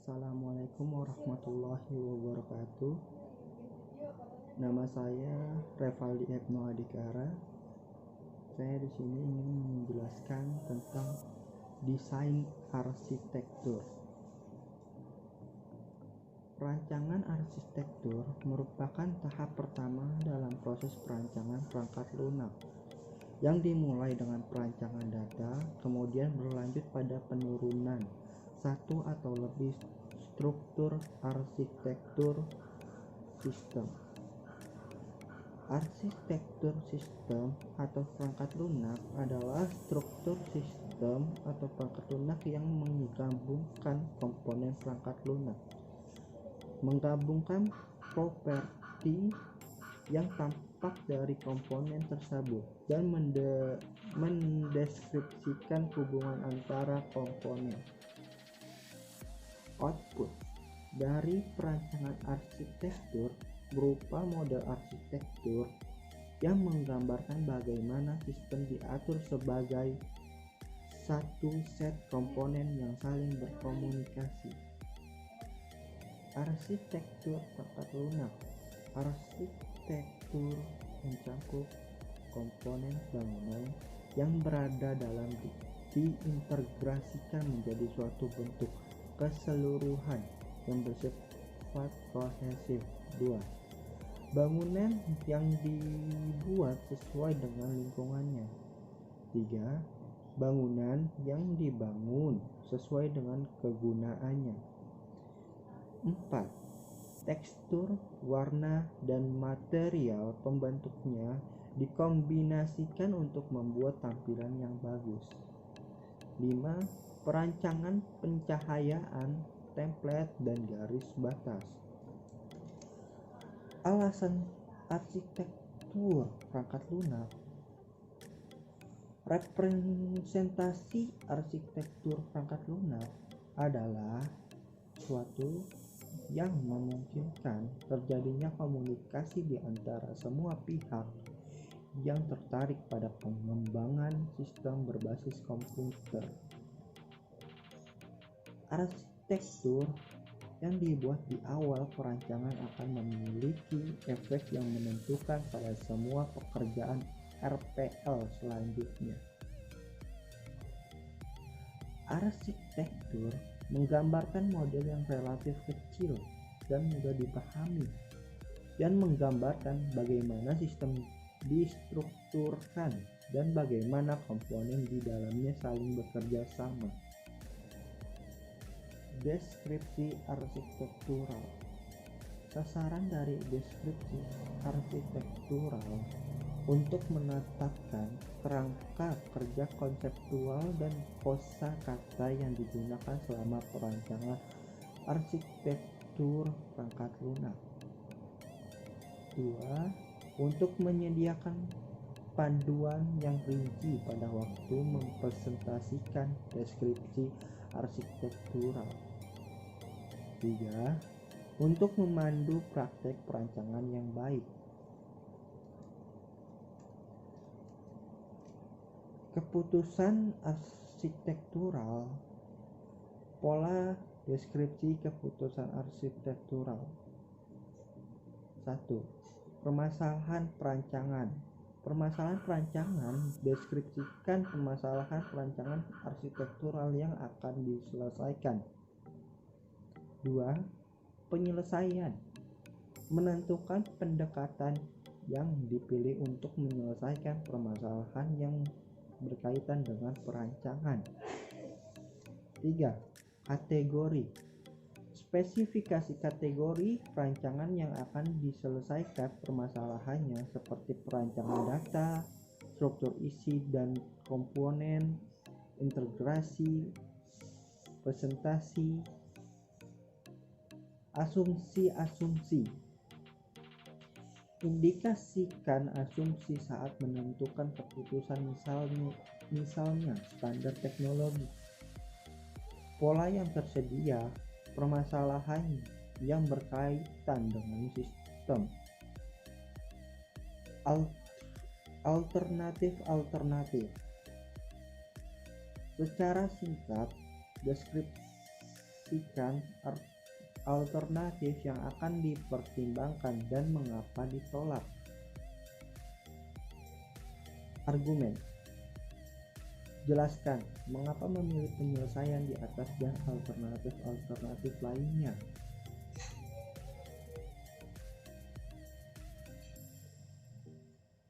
Assalamualaikum warahmatullahi wabarakatuh. Nama saya Revaldi Ibnu Adikara. Saya di sini ingin menjelaskan tentang desain arsitektur. Perancangan arsitektur merupakan tahap pertama dalam proses perancangan perangkat lunak yang dimulai dengan perancangan data, kemudian berlanjut pada penurunan satu atau lebih struktur arsitektur sistem. Arsitektur sistem atau perangkat lunak adalah struktur sistem atau perangkat lunak yang menggabungkan komponen perangkat lunak, menggabungkan properti yang tampak dari komponen tersebut, dan mendeskripsikan hubungan antara komponen. Output dari perancangan arsitektur berupa model arsitektur yang menggambarkan bagaimana sistem diatur sebagai satu set komponen yang saling berkomunikasi. Arsitektur perangkat lunak. Arsitektur mencakup komponen bangunan yang berada dalam diintegrasikan menjadi suatu bentuk keseluruhan yang bersifat kohesif. 2. Bangunan yang dibuat sesuai dengan lingkungannya. 3. Bangunan yang dibangun sesuai dengan kegunaannya. 4. Tekstur, warna, dan material pembentuknya dikombinasikan untuk membuat tampilan yang bagus. 5. Perancangan pencahayaan, template, dan garis batas. Alasan arsitektur perangkat lunak. Representasi arsitektur perangkat lunak adalah suatu yang memungkinkan terjadinya komunikasi di antara semua pihak yang tertarik pada pengembangan sistem berbasis komputer. Arsitektur yang dibuat di awal perancangan akan memiliki efek yang menentukan pada semua pekerjaan RPL selanjutnya. Arsitektur menggambarkan model yang relatif kecil dan mudah dipahami, dan menggambarkan bagaimana sistem distrukturkan dan bagaimana komponen di dalamnya saling bekerja sama. Deskripsi arsitektural. Sasaran dari deskripsi arsitektural untuk menetapkan kerangka kerja konseptual dan kosakata yang digunakan selama perancangan arsitektur perangkat lunak. 2. Untuk menyediakan panduan yang rinci pada waktu mempresentasikan deskripsi arsitektural. 3. Untuk memandu praktek perancangan yang baik. Keputusan arsitektural. Pola deskripsi keputusan arsitektural. 1. Permasalahan perancangan. Permasalahan perancangan deskripsikan permasalahan perancangan arsitektural yang akan diselesaikan. 2. Penyelesaian. Menentukan pendekatan yang dipilih untuk menyelesaikan permasalahan yang berkaitan dengan perancangan. 3. Kategori. Spesifikasi kategori perancangan yang akan diselesaikan permasalahannya, seperti perancangan data, struktur isi dan komponen, integrasi, presentasi. Asumsi-asumsi. Indikasikan asumsi saat menentukan keputusan, misalnya standar teknologi, pola yang tersedia, permasalahan yang berkaitan dengan sistem. Alternatif. Secara singkat, deskripsi mendefinisikan alternatif yang akan dipertimbangkan dan mengapa ditolak. Argumen. Jelaskan mengapa memilih penyelesaian di atas dan alternatif-alternatif lainnya.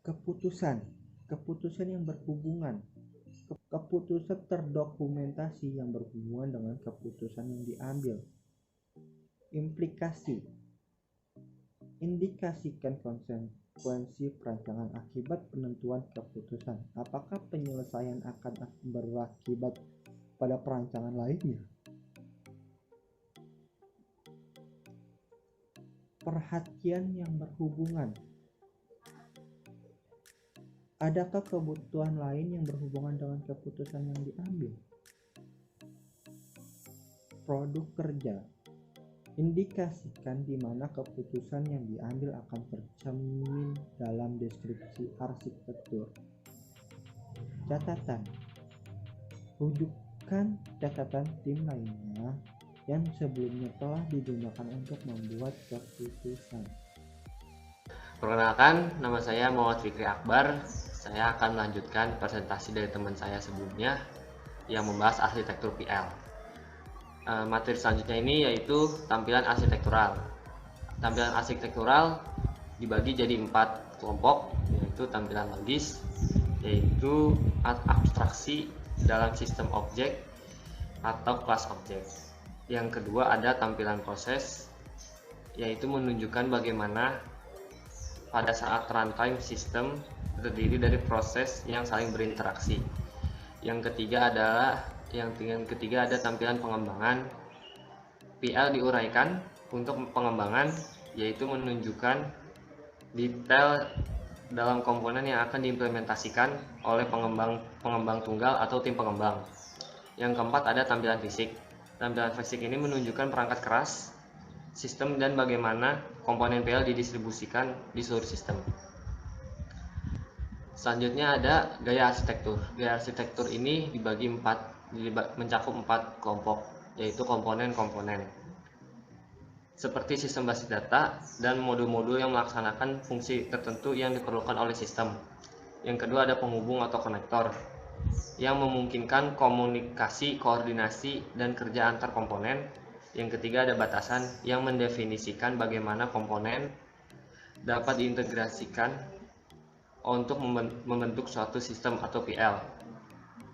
Keputusan yang berhubungan. Keputusan terdokumentasi yang berhubungan dengan keputusan yang diambil. Implikasi. Indikasikan konsekuensi perancangan akibat penentuan keputusan. Apakah penyelesaian akan berakibat pada perancangan lainnya? Perhatian yang berhubungan. Adakah kebutuhan lain yang berhubungan dengan keputusan yang diambil? Produk kerja. Indikasikan di mana keputusan yang diambil akan tercermin dalam deskripsi arsitektur. Catatan. Rujukan catatan tim lainnya yang sebelumnya telah digunakan untuk membuat keputusan. Perkenalkan, nama saya Muhammad Fikri Akbar. Saya akan melanjutkan presentasi dari teman saya sebelumnya yang membahas arsitektur PL. Materi selanjutnya ini yaitu tampilan arsitektural. Tampilan arsitektural dibagi jadi 4 kelompok, yaitu tampilan logis, yaitu abstraksi dalam sistem objek atau kelas objek. Yang kedua ada tampilan proses, yaitu menunjukkan bagaimana pada saat runtime sistem terdiri dari proses yang saling berinteraksi. Yang ketiga ada tampilan pengembangan. PL diuraikan untuk pengembangan, yaitu menunjukkan detail dalam komponen yang akan diimplementasikan oleh pengembang tunggal atau tim pengembang. Yang keempat ada tampilan fisik. Tampilan fisik ini menunjukkan perangkat keras sistem dan bagaimana komponen PL didistribusikan di seluruh sistem. Selanjutnya ada gaya arsitektur. Gaya arsitektur ini mencakup 4 kelompok, yaitu komponen-komponen. Seperti sistem basis data dan modul-modul yang melaksanakan fungsi tertentu yang diperlukan oleh sistem. Yang kedua ada penghubung atau konektor yang memungkinkan komunikasi, koordinasi, dan kerja antar komponen. Yang ketiga ada batasan yang mendefinisikan bagaimana komponen dapat diintegrasikan untuk membentuk suatu sistem atau PL.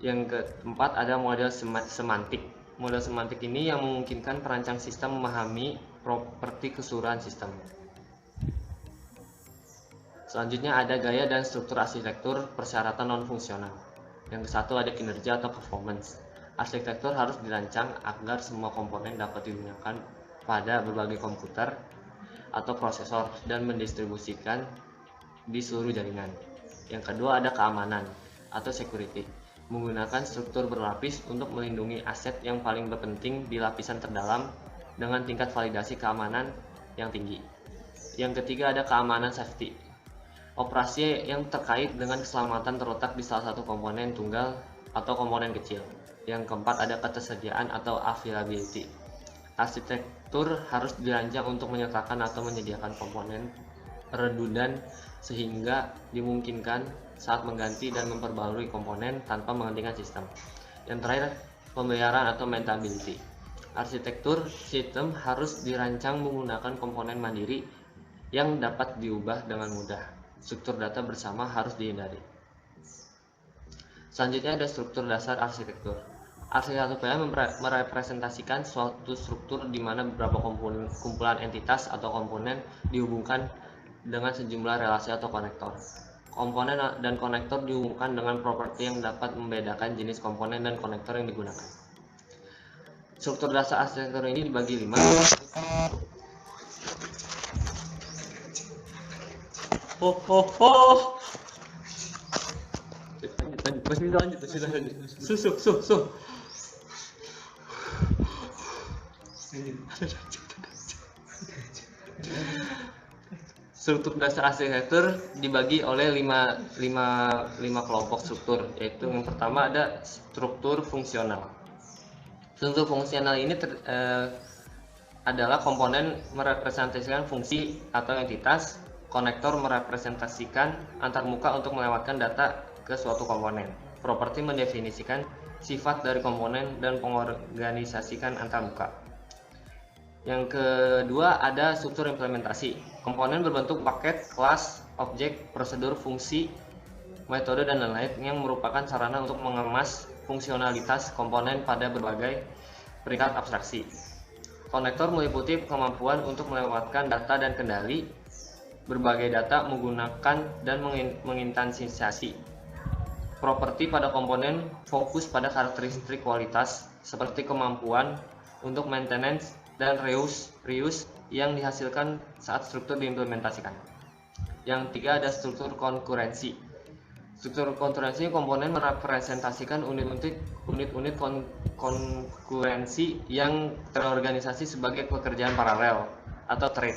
Yang keempat ada model semantik. Model semantik ini yang memungkinkan perancang sistem memahami properti keseluruhan sistem. Selanjutnya ada gaya dan struktur arsitektur persyaratan non-fungsional. Yang kesatu ada kinerja atau performance. Arsitektur harus dirancang agar semua komponen dapat digunakan pada berbagai komputer atau prosesor dan mendistribusikan di seluruh jaringan. Yang kedua ada keamanan atau security, menggunakan struktur berlapis untuk melindungi aset yang paling berpenting di lapisan terdalam dengan tingkat validasi keamanan yang tinggi. Yang ketiga ada keamanan safety, operasi yang terkait dengan keselamatan terletak di salah satu komponen tunggal atau komponen kecil. Yang keempat ada ketersediaan atau availability. Arsitektur harus dirancang untuk menyertakan atau menyediakan komponen redundan sehingga dimungkinkan saat mengganti dan memperbarui komponen tanpa menghentikan sistem. Yang terakhir, pemeliharaan atau maintainability. Arsitektur sistem harus dirancang menggunakan komponen mandiri yang dapat diubah dengan mudah. Struktur data bersama harus dihindari. Selanjutnya ada struktur dasar arsitektur. Arsitektur PL merepresentasikan suatu struktur di mana beberapa kumpulan entitas atau komponen dihubungkan dengan sejumlah relasi atau konektor. Komponen dan konektor dihubungkan dengan properti yang dapat membedakan jenis komponen dan konektor yang digunakan. Struktur dasar arsitektur ini dibagi 5. Lanjut. Struktur dasar arsitektur dibagi oleh 5 kelompok struktur, yaitu yang pertama ada struktur fungsional. Struktur fungsional ini adalah komponen merepresentasikan fungsi atau entitas, konektor merepresentasikan antarmuka untuk melewatkan data ke suatu komponen. Properti mendefinisikan sifat dari komponen dan mengorganisasikan antarmuka. Yang kedua ada struktur implementasi. Komponen berbentuk paket, kelas, objek, prosedur, fungsi, metode, dan lain-lain yang merupakan sarana untuk mengemas fungsionalitas komponen pada berbagai peringkat abstraksi. Konektor meliputi kemampuan untuk melewatkan data dan kendali berbagai data menggunakan dan menginstansiasi. Properti pada komponen fokus pada karakteristik kualitas seperti kemampuan untuk maintenance dan reuse yang dihasilkan saat struktur diimplementasikan. Yang ketiga ada struktur konkurensi. Struktur konkurensi komponen merepresentasikan unit-unit konkurensi yang terorganisasi sebagai pekerjaan paralel atau thread.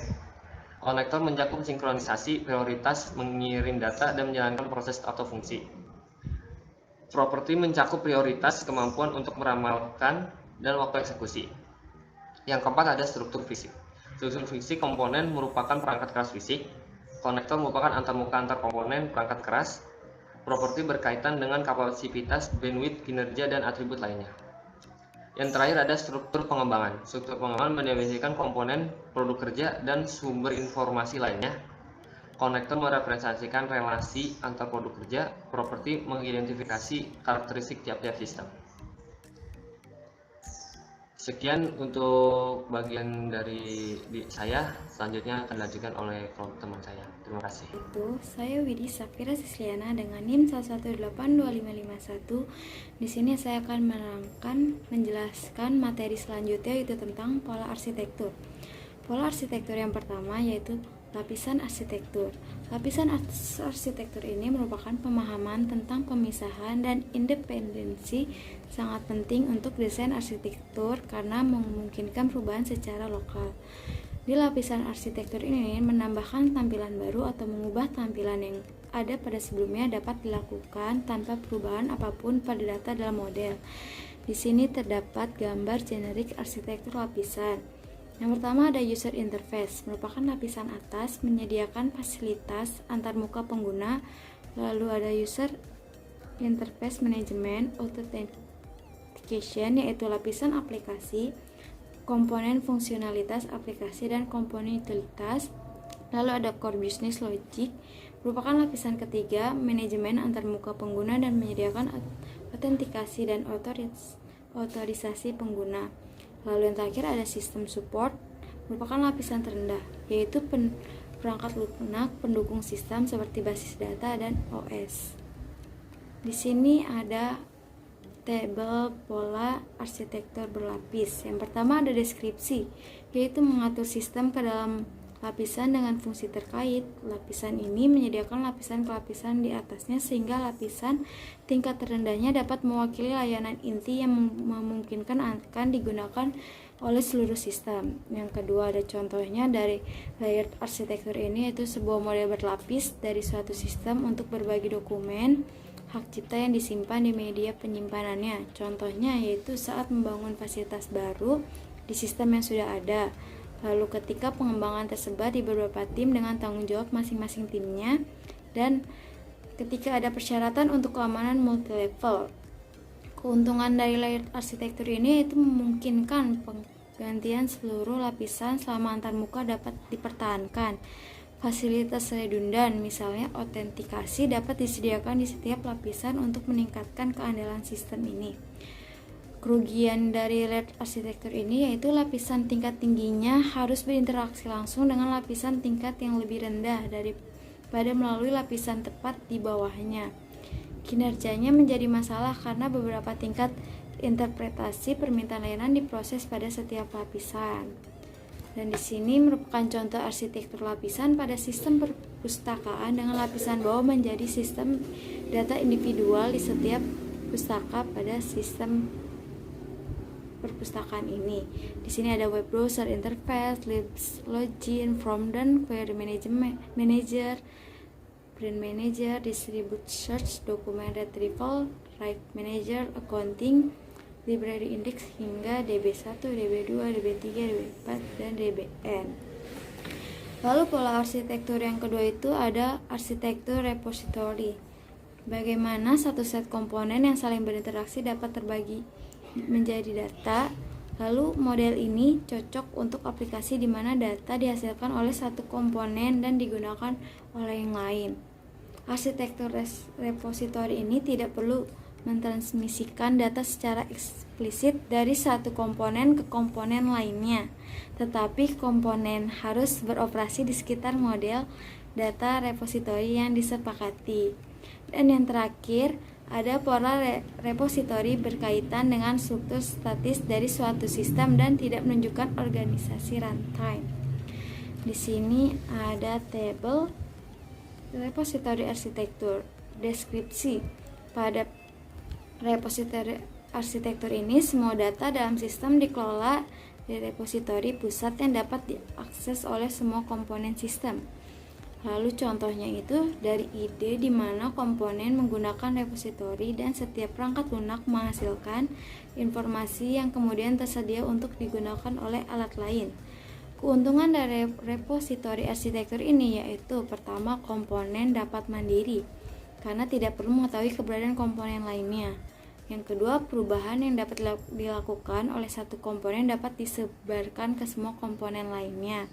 Konektor mencakup sinkronisasi, prioritas, mengirim data, dan menjalankan proses atau fungsi. Properti mencakup prioritas, kemampuan untuk meramalkan, dan waktu eksekusi. Yang keempat ada struktur fisik. Struktur fisik komponen merupakan perangkat keras fisik. Konektor merupakan antarmuka antar komponen perangkat keras. Properti berkaitan dengan kapasitas, bandwidth, kinerja, dan atribut lainnya. Yang terakhir ada struktur pengembangan. Struktur pengembangan mendefinisikan komponen, produk kerja, dan sumber informasi lainnya. Konektor merepresentasikan relasi antar produk kerja. Properti mengidentifikasi karakteristik tiap-tiap sistem. Sekian untuk bagian dari saya. Selanjutnya akan dilanjutkan oleh teman saya. Terima kasih. Saya Widi Safira Sisliana dengan NIM 1182551. Di sini saya akan menjelaskan materi selanjutnya, yaitu tentang pola arsitektur. Pola arsitektur yang pertama yaitu lapisan arsitektur. Lapisan arsitektur ini merupakan pemahaman tentang pemisahan dan independensi sangat penting untuk desain arsitektur karena memungkinkan perubahan secara lokal. Di lapisan arsitektur ini menambahkan tampilan baru atau mengubah tampilan yang ada pada sebelumnya dapat dilakukan tanpa perubahan apapun pada data dalam model. Di sini terdapat gambar generik arsitektur lapisan. Yang pertama ada user interface, merupakan lapisan atas menyediakan fasilitas antarmuka pengguna. Lalu ada user interface management authentication, yaitu lapisan aplikasi, komponen fungsionalitas aplikasi dan komponen utilitas. Lalu ada core business logic, merupakan lapisan ketiga manajemen antarmuka pengguna dan menyediakan autentikasi dan otorisasi pengguna. Lalu yang terakhir ada sistem support, merupakan lapisan terendah, yaitu perangkat lunak pendukung sistem seperti basis data dan OS. Di sini ada tabel pola arsitektur berlapis. Yang pertama ada deskripsi, yaitu mengatur sistem ke dalam lapisan dengan fungsi terkait. Lapisan ini menyediakan lapisan ke lapisan di atasnya sehingga lapisan tingkat terendahnya dapat mewakili layanan inti yang memungkinkan akan digunakan oleh seluruh sistem. Yang kedua ada contohnya dari layered arsitektur ini, yaitu sebuah model berlapis dari suatu sistem untuk berbagi dokumen hak cipta yang disimpan di media penyimpanannya. Contohnya yaitu saat membangun fasilitas baru di sistem yang sudah ada. Lalu ketika pengembangan tersebar di beberapa tim dengan tanggung jawab masing-masing timnya, dan ketika ada persyaratan untuk keamanan multi-level. Keuntungan dari layered arsitektur ini yaitu memungkinkan penggantian seluruh lapisan selama antarmuka dapat dipertahankan. Fasilitas redundan, misalnya autentikasi, dapat disediakan di setiap lapisan untuk meningkatkan keandalan sistem ini. Kerugian dari layered arsitektur ini yaitu lapisan tingkat tingginya harus berinteraksi langsung dengan lapisan tingkat yang lebih rendah daripada melalui lapisan tepat di bawahnya. Kinerjanya menjadi masalah karena beberapa tingkat interpretasi permintaan layanan diproses pada setiap lapisan. Dan di sini merupakan contoh arsitektur lapisan pada sistem perpustakaan dengan lapisan bawah menjadi sistem data individual di setiap pustaka pada sistem perpustakaan ini. Di sini ada web browser interface, libs login, from dan query manager, print manager, distribute search, document retrieval, write manager, accounting, library index hingga DB1, DB2, DB3, DB4, dan DBN. Lalu pola arsitektur yang kedua itu ada arsitektur repository. Bagaimana satu set komponen yang saling berinteraksi dapat terbagi menjadi data. Lalu model ini cocok untuk aplikasi di mana data dihasilkan oleh satu komponen dan digunakan oleh yang lain. Arsitektur repository ini tidak perlu mentransmisikan data secara eksplisit dari satu komponen ke komponen lainnya, tetapi komponen harus beroperasi di sekitar model data repository yang disepakati. Dan yang terakhir, ada pola repository berkaitan dengan struktur statis dari suatu sistem dan tidak menunjukkan organisasi runtime. Di sini ada tabel repository arsitektur. Deskripsi. Pada repository arsitektur ini, semua data dalam sistem dikelola di repository pusat yang dapat diakses oleh semua komponen sistem. Lalu contohnya itu dari ide di mana komponen menggunakan repository dan setiap perangkat lunak menghasilkan informasi yang kemudian tersedia untuk digunakan oleh alat lain. Keuntungan dari repository arsitektur ini yaitu pertama, komponen dapat mandiri karena tidak perlu mengetahui keberadaan komponen lainnya. Yang kedua, perubahan yang dapat dilakukan oleh satu komponen dapat disebarkan ke semua komponen lainnya.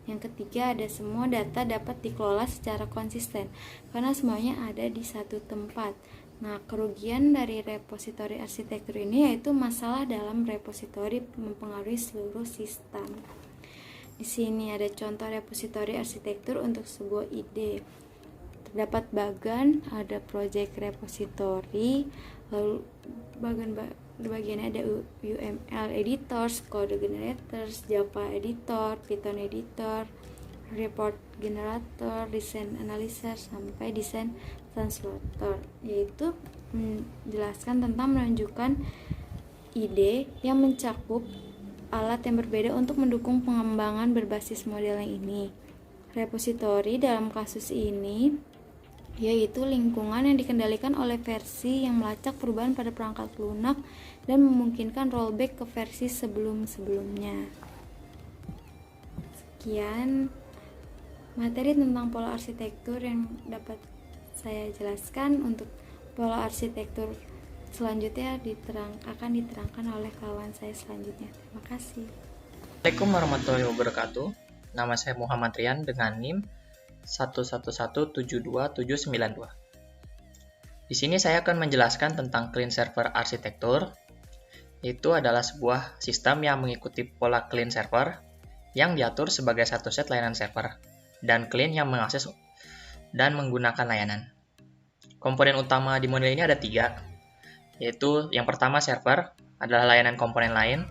Yang ketiga, ada semua data dapat dikelola secara konsisten karena semuanya ada di satu tempat. Nah, kerugian dari repository arsitektur ini yaitu masalah dalam repository mempengaruhi seluruh sistem. Di sini ada contoh repository arsitektur untuk sebuah ide. Terdapat bagan, ada project repository, lalu bagiannya ada UML editors, code generators, Java editor, Python editor, report generator, design analyzer, sampai design translator, yaitu menjelaskan tentang menunjukkan ide yang mencakup alat yang berbeda untuk mendukung pengembangan berbasis model yang ini. Repository dalam kasus ini yaitu lingkungan yang dikendalikan oleh versi yang melacak perubahan pada perangkat lunak dan memungkinkan rollback ke versi sebelum-sebelumnya. Sekian materi tentang pola arsitektur yang dapat saya jelaskan. Untuk pola arsitektur selanjutnya akan diterangkan oleh kawan saya selanjutnya. Terima kasih. Assalamualaikum warahmatullahi wabarakatuh. Nama saya Muhammad Rian dengan NIM 111772792. Di sini saya akan menjelaskan tentang Client Server Architecture. Itu adalah sebuah sistem yang mengikuti pola client server yang diatur sebagai satu set layanan server dan client yang mengakses dan menggunakan layanan. Komponen utama di model ini ada 3, yaitu yang pertama server adalah layanan komponen lain.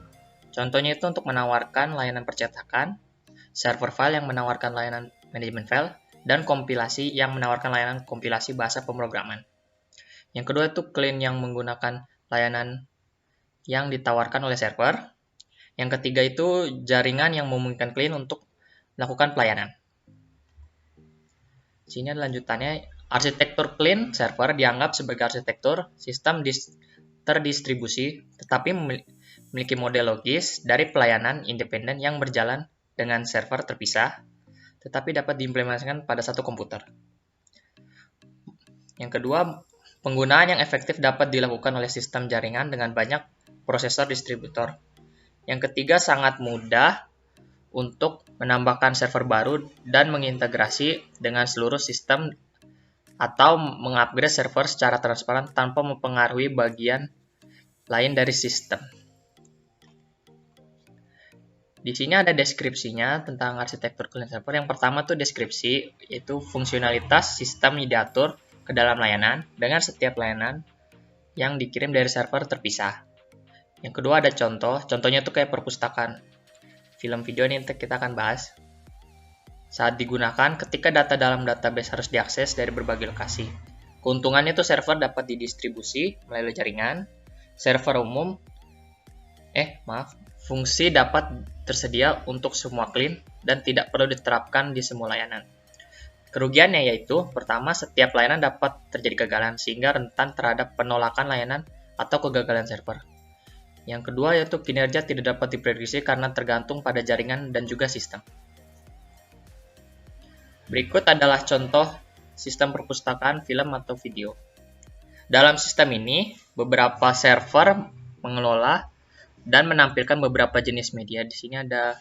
Contohnya itu untuk menawarkan layanan percetakan, server file yang menawarkan layanan manajemen file, dan kompilasi yang menawarkan layanan kompilasi bahasa pemrograman. Yang kedua itu client yang menggunakan layanan yang ditawarkan oleh server. Yang ketiga itu jaringan yang memungkinkan client untuk melakukan pelayanan. Sini ada lanjutannya. Arsitektur client server dianggap sebagai arsitektur sistem terdistribusi, tetapi memiliki model logis dari pelayanan independen yang berjalan dengan server terpisah, tetapi dapat diimplementasikan pada satu komputer. Yang kedua, penggunaan yang efektif dapat dilakukan oleh sistem jaringan dengan banyak prosesor distributor. Yang ketiga, sangat mudah untuk menambahkan server baru dan mengintegrasi dengan seluruh sistem atau mengupgrade server secara transparan tanpa mempengaruhi bagian lain dari sistem. Di sini ada deskripsinya tentang arsitektur client server. Yang pertama tuh deskripsi, yaitu fungsionalitas sistem yang diatur ke dalam layanan dengan setiap layanan yang dikirim dari server terpisah. Yang kedua ada contohnya tuh kayak perpustakaan. Film video ini kita akan bahas. Saat digunakan, ketika data dalam database harus diakses dari berbagai lokasi. Keuntungannya tuh server dapat didistribusi melalui jaringan, fungsi dapat tersedia untuk semua client dan tidak perlu diterapkan di semua layanan. Kerugiannya yaitu, pertama, setiap layanan dapat terjadi kegagalan sehingga rentan terhadap penolakan layanan atau kegagalan server. Yang kedua yaitu kinerja tidak dapat diprediksi karena tergantung pada jaringan dan juga sistem. Berikut adalah contoh sistem perpustakaan film atau video. Dalam sistem ini, beberapa server mengelola dan menampilkan beberapa jenis media. Di sini ada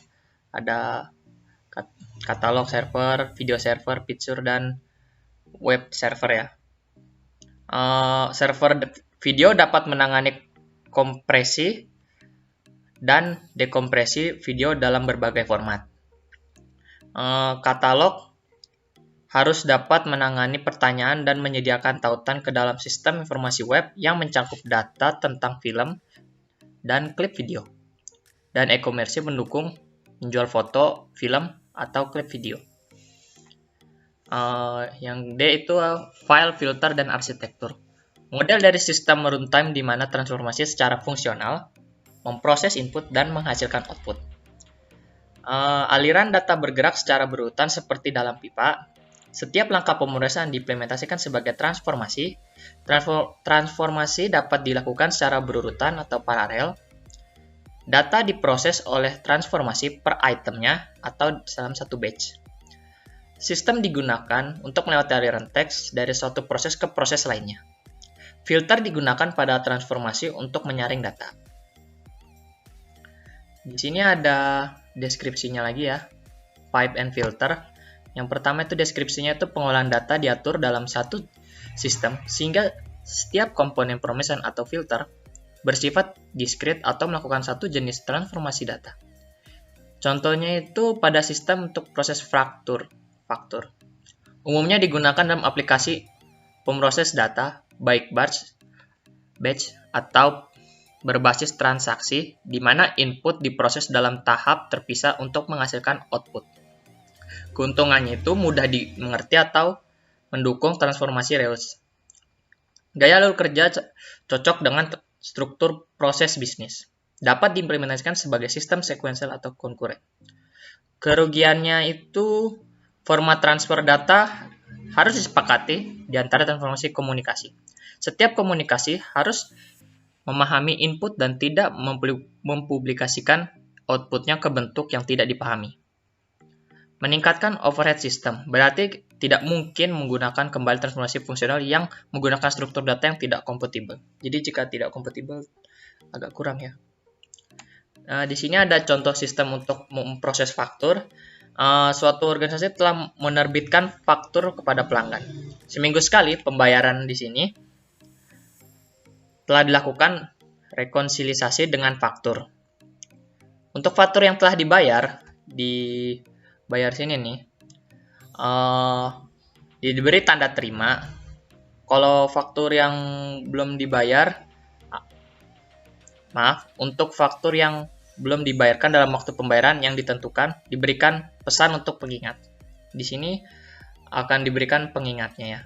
katalog server, video server, picture, dan web server ya. Server video dapat menangani kompresi dan dekompresi video dalam berbagai format. Katalog harus dapat menangani pertanyaan dan menyediakan tautan ke dalam sistem informasi web yang mencakup data tentang film dan klip video. Dan e-commerce mendukung menjual foto, film, atau klip video. Yang D itu file, filter, dan arsitektur. Model dari sistem runtime di mana transformasi secara fungsional, memproses input, dan menghasilkan output. Aliran data bergerak secara berurutan seperti dalam pipa. Setiap langkah pemrosesan diimplementasikan sebagai transformasi. Transformasi dapat dilakukan secara berurutan atau paralel. Data diproses oleh transformasi per itemnya atau dalam satu batch. Sistem digunakan untuk melewati aliran teks dari suatu proses ke proses lainnya. Filter digunakan pada transformasi untuk menyaring data. Di sini ada deskripsinya lagi ya, pipe and filter. Yang pertama itu deskripsinya itu pengolahan data diatur dalam satu sistem sehingga setiap komponen peromesan atau filter bersifat diskrit atau melakukan satu jenis transformasi data. Contohnya itu pada sistem untuk proses faktur. Umumnya digunakan dalam aplikasi pemroses data baik batch atau berbasis transaksi di mana input diproses dalam tahap terpisah untuk menghasilkan output. Keuntungannya itu mudah dimengerti atau mendukung transformasi reus. Gaya alur kerja cocok dengan struktur proses bisnis. Dapat diimplementasikan sebagai sistem sekuensial atau konkuren. Kerugiannya itu format transfer data harus disepakati di antara transformasi komunikasi. Setiap komunikasi harus memahami input dan tidak mempublikasikan outputnya ke bentuk yang tidak dipahami. Meningkatkan overhead system, berarti tidak mungkin menggunakan kembali transformasi fungsional yang menggunakan struktur data yang tidak kompatibel. Jadi jika tidak kompatibel, agak kurang ya. Di sini ada contoh sistem untuk memproses faktur. Suatu organisasi telah menerbitkan faktur kepada pelanggan. Seminggu sekali pembayaran di sini telah dilakukan rekonsiliasi dengan faktur. Untuk faktur yang telah dibayar, bayar sini nih, diberi tanda terima. Kalau faktur yang belum dibayar, untuk faktur yang belum dibayarkan dalam waktu pembayaran yang ditentukan, diberikan pesan untuk pengingat. Di sini akan diberikan pengingatnya ya.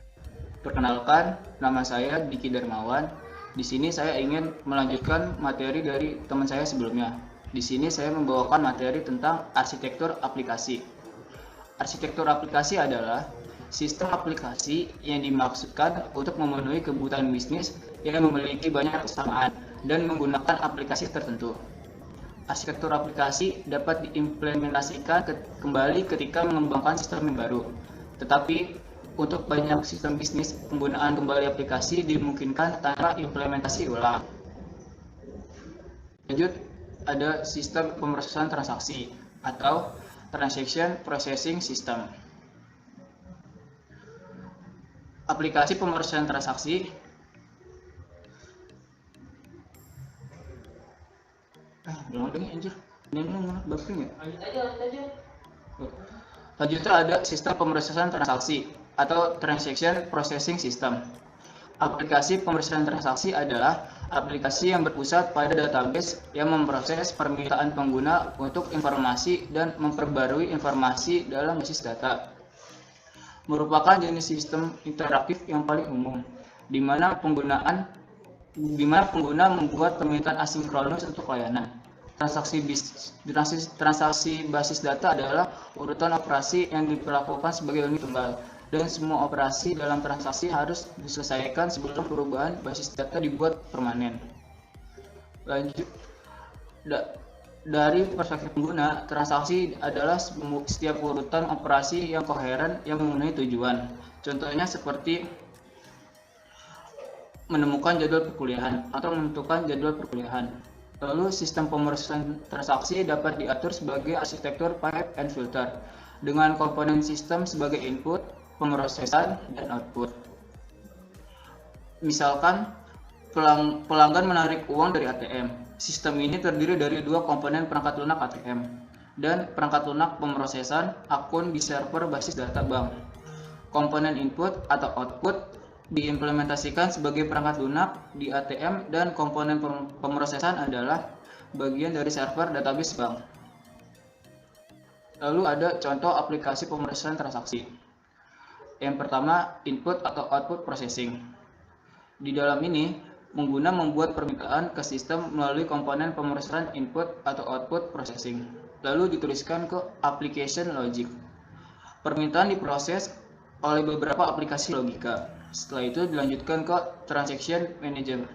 Perkenalkan, nama saya Diki Darmawan. Di sini saya ingin melanjutkan materi dari teman saya sebelumnya. Di sini saya membawakan materi tentang arsitektur aplikasi. Arsitektur aplikasi adalah sistem aplikasi yang dimaksudkan untuk memenuhi kebutuhan bisnis yang memiliki banyak kesamaan dan menggunakan aplikasi tertentu. Arsitektur aplikasi dapat diimplementasikan kembali ketika mengembangkan sistem yang baru. Tetapi untuk banyak sistem bisnis, penggunaan kembali aplikasi dimungkinkan tanpa implementasi ulang. Lanjut, ada sistem pemrosesan transaksi atau Transaction Processing System. Aplikasi pemrosesan transaksi Lanjutnya ada sistem pemrosesan transaksi atau Transaction Processing System. Aplikasi pemrosesan transaksi adalah aplikasi yang berpusat pada database yang memproses permintaan pengguna untuk informasi dan memperbarui informasi dalam basis data. Merupakan jenis sistem interaktif yang paling umum, di mana pengguna membuat permintaan asinkronus untuk layanan. Transaksi basis data adalah urutan operasi yang diperlakukan sebagai unit tunggal, dan semua operasi dalam transaksi harus diselesaikan sebelum perubahan basis data dibuat permanen. Lanjut, Dari perspektif pengguna, transaksi adalah setiap urutan operasi yang koheren yang memenuhi tujuan. Contohnya seperti menemukan jadwal perkuliahan atau menentukan jadwal perkuliahan. Lalu sistem pemrosesan transaksi dapat diatur sebagai arsitektur pipe and filter dengan komponen sistem sebagai input, pemrosesan, dan output. Misalkan pelanggan menarik uang dari ATM. Sistem ini terdiri dari dua komponen perangkat lunak ATM dan perangkat lunak pemrosesan akun di server basis data bank. Komponen input atau output diimplementasikan sebagai perangkat lunak di ATM dan komponen pemrosesan adalah bagian dari server database bank. Lalu ada contoh aplikasi pemrosesan transaksi. Yang pertama, input atau output processing. Di dalam ini, pengguna membuat permintaan ke sistem melalui komponen pemrosesan input atau output processing, lalu dituliskan ke application logic. Permintaan diproses oleh beberapa aplikasi logika. Setelah itu dilanjutkan ke transaction manager.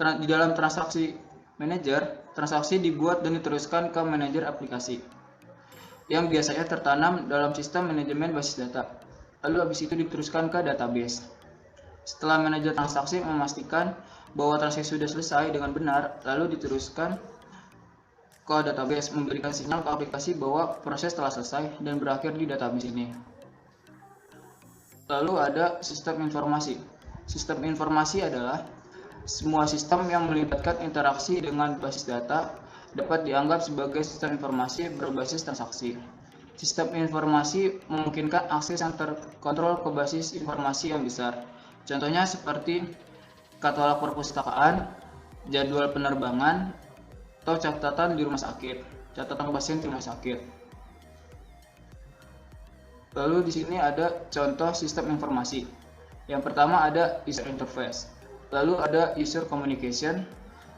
Di dalam transaksi manager, transaksi dibuat dan diteruskan ke manajer aplikasi, yang biasanya tertanam dalam sistem manajemen basis data. Lalu habis itu diteruskan ke database. Setelah manajer transaksi memastikan bahwa transaksi sudah selesai dengan benar, lalu diteruskan ke database, memberikan sinyal ke aplikasi bahwa proses telah selesai dan berakhir di database ini. Lalu ada sistem informasi. Sistem informasi adalah semua sistem yang melibatkan interaksi dengan basis data dapat dianggap sebagai sistem informasi berbasis transaksi. Sistem informasi memungkinkan akses yang terkontrol ke basis informasi yang besar. Contohnya seperti katalog perpustakaan, jadwal penerbangan, atau catatan di rumah sakit, catatan pasien di rumah sakit. Lalu di sini ada contoh sistem informasi. Yang pertama ada user interface, lalu ada user communication,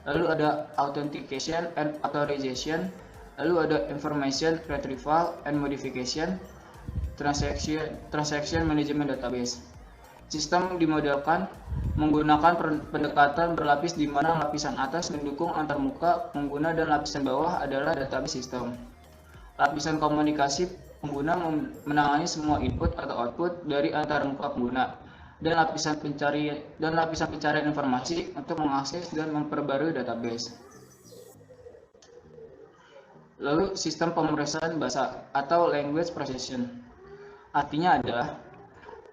lalu ada authentication and authorization, lalu ada information retrieval and modification, transaction management database. Sistem dimodelkan menggunakan pendekatan berlapis di mana lapisan atas mendukung antarmuka pengguna dan lapisan bawah adalah database sistem. Lapisan komunikasi pengguna menangani semua input atau output dari antarmuka pengguna, dan lapisan pencarian informasi untuk mengakses dan memperbarui database. Lalu sistem pemrosesan bahasa atau language processing. Artinya adalah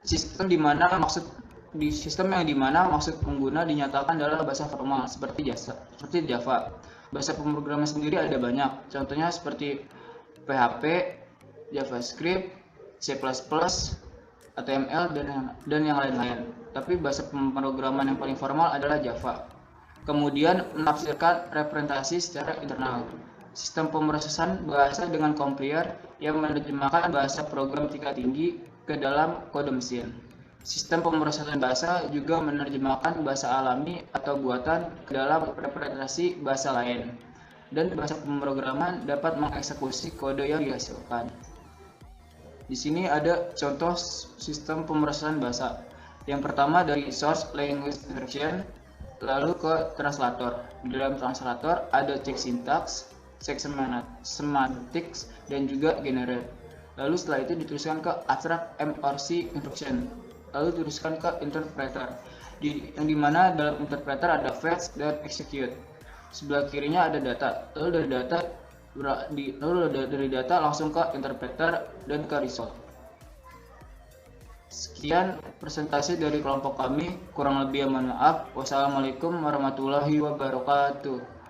sistem yang dimana maksud pengguna dinyatakan dalam bahasa formal seperti Java. Bahasa pemrograman sendiri ada banyak, contohnya seperti PHP, JavaScript, C++, HTML, dan yang lain-lain. Tapi bahasa pemrograman yang paling formal adalah Java. Kemudian menafsirkan representasi secara internal. Sistem pemrosesan bahasa dengan compiler yang menerjemahkan bahasa program tingkat tinggi ke dalam kode mesin. Sistem pemrosesan bahasa juga menerjemahkan bahasa alami atau buatan ke dalam representasi bahasa lain. Dan bahasa pemrograman dapat mengeksekusi kode yang dihasilkan. Di sini ada contoh sistem pemrosesan bahasa. Yang pertama dari source language instruction, lalu ke translator. Di dalam translator ada check syntax, check semantics, dan juga generate. Lalu setelah itu dituliskan ke abstract M/C instruction. Lalu dituliskan ke interpreter. Yang dimana dalam interpreter ada fetch dan execute. Sebelah kirinya ada data. Lalu dari data langsung ke interpreter dan ke result. Sekian presentasi dari kelompok kami. Kurang lebih mohon maaf. Wassalamualaikum warahmatullahi wabarakatuh.